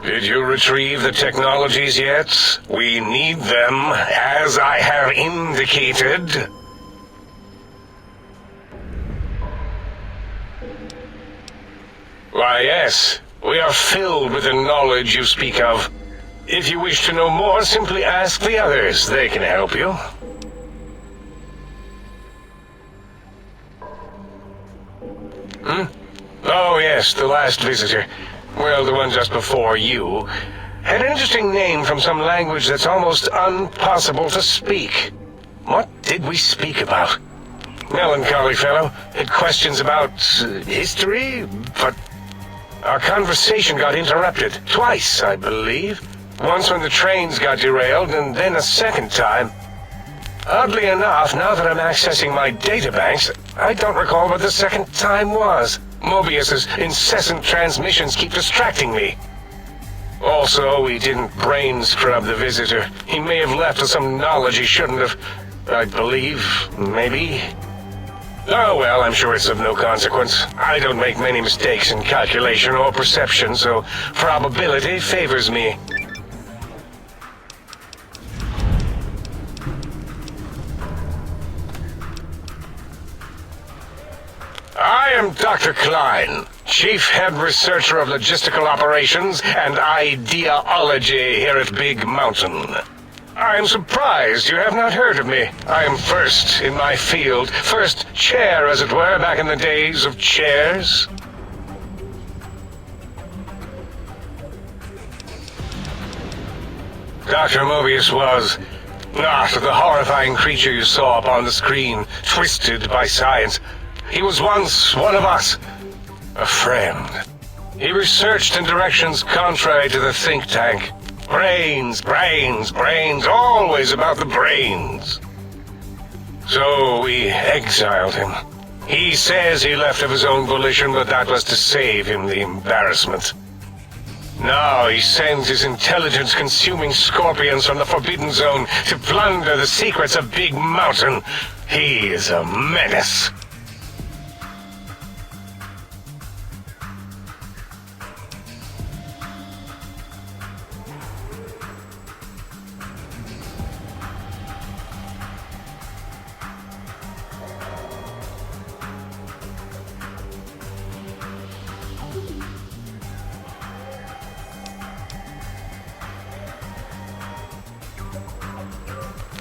Did you retrieve the technologies yet? We need them, as I have indicated. Why, yes. We are filled with the knowledge you speak of. If you wish to know more, simply ask the others. They can help you. Oh, yes, the last visitor. Well, the one just before you. Had an interesting name from some language that's almost impossible to speak. What did we speak about? Melancholy fellow. Had questions about history, but our conversation got interrupted. Twice, I believe. Once when the trains got derailed, and then a second time. Oddly enough, now that I'm accessing my databanks, I don't recall what the second time was. Mobius's incessant transmissions keep distracting me. Also, we didn't brain scrub the visitor. He may have left with some knowledge he shouldn't have. I believe, maybe. Oh well, I'm sure it's of no consequence. I don't make many mistakes in calculation or perception, so probability favors me. I am Doctor Klein, Chief Head Researcher of Logistical Operations and Ideology here at Big Mountain. I am surprised you have not heard of me. I am first in my field, first chair, as it were, back in the days of chairs. Dr. Mobius was not the horrifying creature you saw upon the screen, twisted by science. He was once one of us, a friend. He researched in directions contrary to the think tank. Brains, brains, brains, always about the brains. So we exiled him. He says he left of his own volition, but that was to save him the embarrassment. Now he sends his intelligence-consuming scorpions from the Forbidden Zone to plunder the secrets of Big Mountain. He is a menace.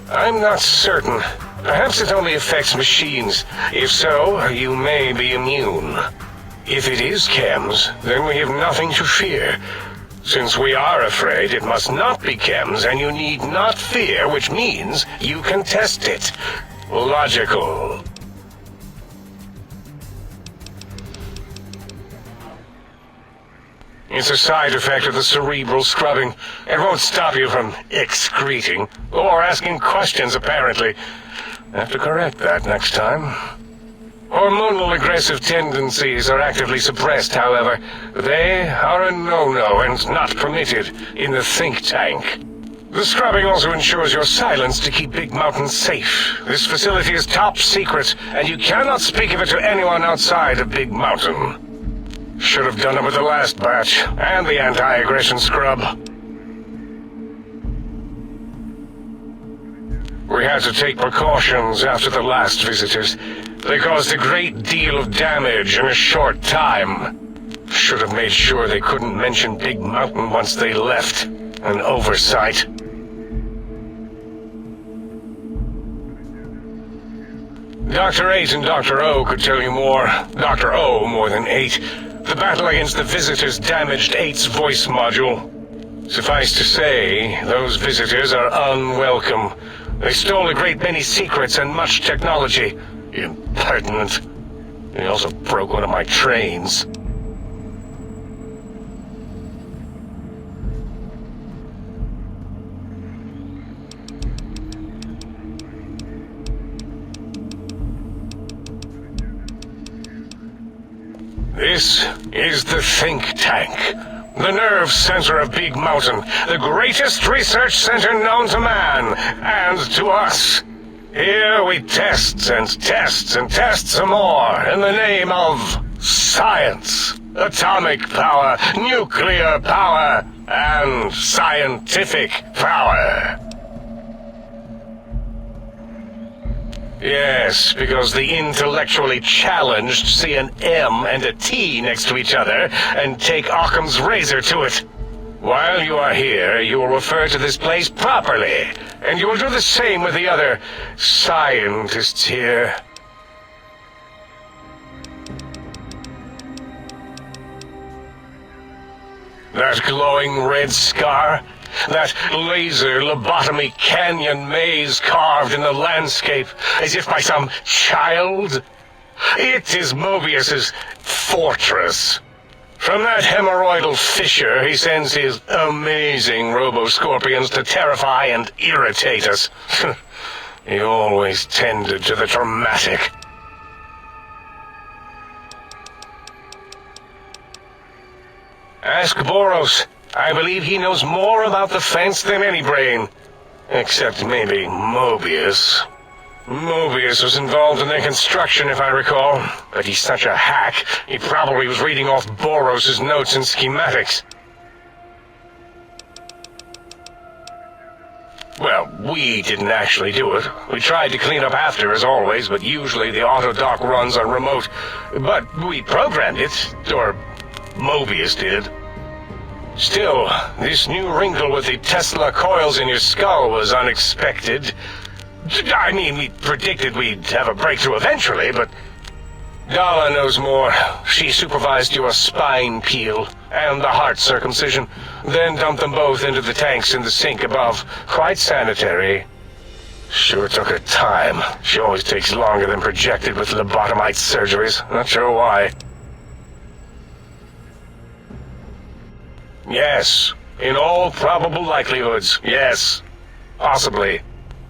I'm not certain. Perhaps it only affects machines. If so, you may be immune. If it is chems, then we have nothing to fear. Since we are afraid, it must not be chems, and you need not fear, which means you can test it. Logical. It's a side effect of the cerebral scrubbing. It won't stop you from excreting, or asking questions, apparently. Have to correct that next time. Hormonal aggressive tendencies are actively suppressed, however. They are a no-no and not permitted in the think tank. The scrubbing also ensures your silence to keep Big Mountain safe. This facility is top secret, and you cannot speak of it to anyone outside of Big Mountain. Should have done it with the last batch, and the anti-aggression scrub. We had to take precautions after the last visitors. They caused a great deal of damage in a short time. Should have made sure they couldn't mention Big Mountain once they left. An oversight. Dr. 8 and Dr. O could tell you more. Dr. O more than 8. The battle against the visitors damaged 8's voice module. Suffice to say, those visitors are unwelcome. They stole a great many secrets and much technology. Impertinent. They also broke one of my trains. This is the think tank, the nerve center of Big Mountain, the greatest research center known to man, and to us. Here we test and test and test some more in the name of science. atomic power, nuclear power, and scientific power. Yes, because the intellectually challenged see an M and a T next to each other and take Occam's razor to it. While you are here, you will refer to this place properly, and you will do the same with the other scientists here. That glowing red scar? That laser lobotomy canyon maze carved in the landscape as if by some child? It is Mobius's fortress. From that hemorrhoidal fissure, he sends his amazing robo-scorpions to terrify and irritate us. He always tended to the dramatic. Ask Boros. I believe he knows more about the fence than any brain. Except maybe Mobius. Mobius was involved in their construction, if I recall. But he's such a hack, he probably was reading off Boros' notes and schematics. Well, we didn't actually do it. We tried to clean up after, as always, but usually the auto dock runs on remote. But we programmed it, or Mobius did. Still, this new wrinkle with the Tesla coils in your skull was unexpected. I mean, we predicted we'd have a breakthrough eventually, but Dala knows more. She supervised your spine peel and the heart circumcision, then dumped them both into the tanks in the sink above. Quite sanitary. Sure took her time. She always takes longer than projected with lobotomite surgeries. Not sure why. Yes. In all probable likelihoods, yes. Possibly.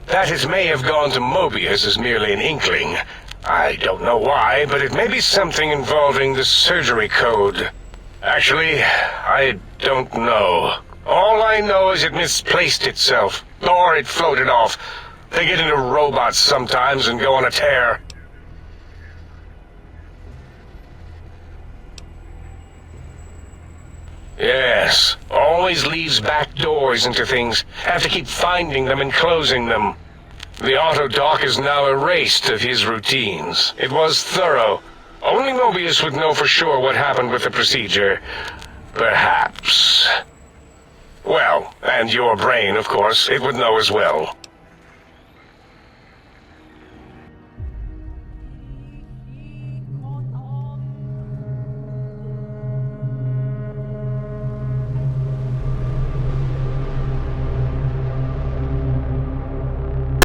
That it may have gone to Mobius is merely an inkling. I don't know why, but it may be something involving the surgery code. Actually, I don't know. All I know is it misplaced itself, or it floated off. They get into robots sometimes and go on a tear. Yes, always leaves back doors into things. Have to keep finding them and closing them. The auto-dock is now erased of his routines. It was thorough. Only Mobius would know for sure what happened with the procedure. Perhaps. Well, and your brain, of course, it would know as well.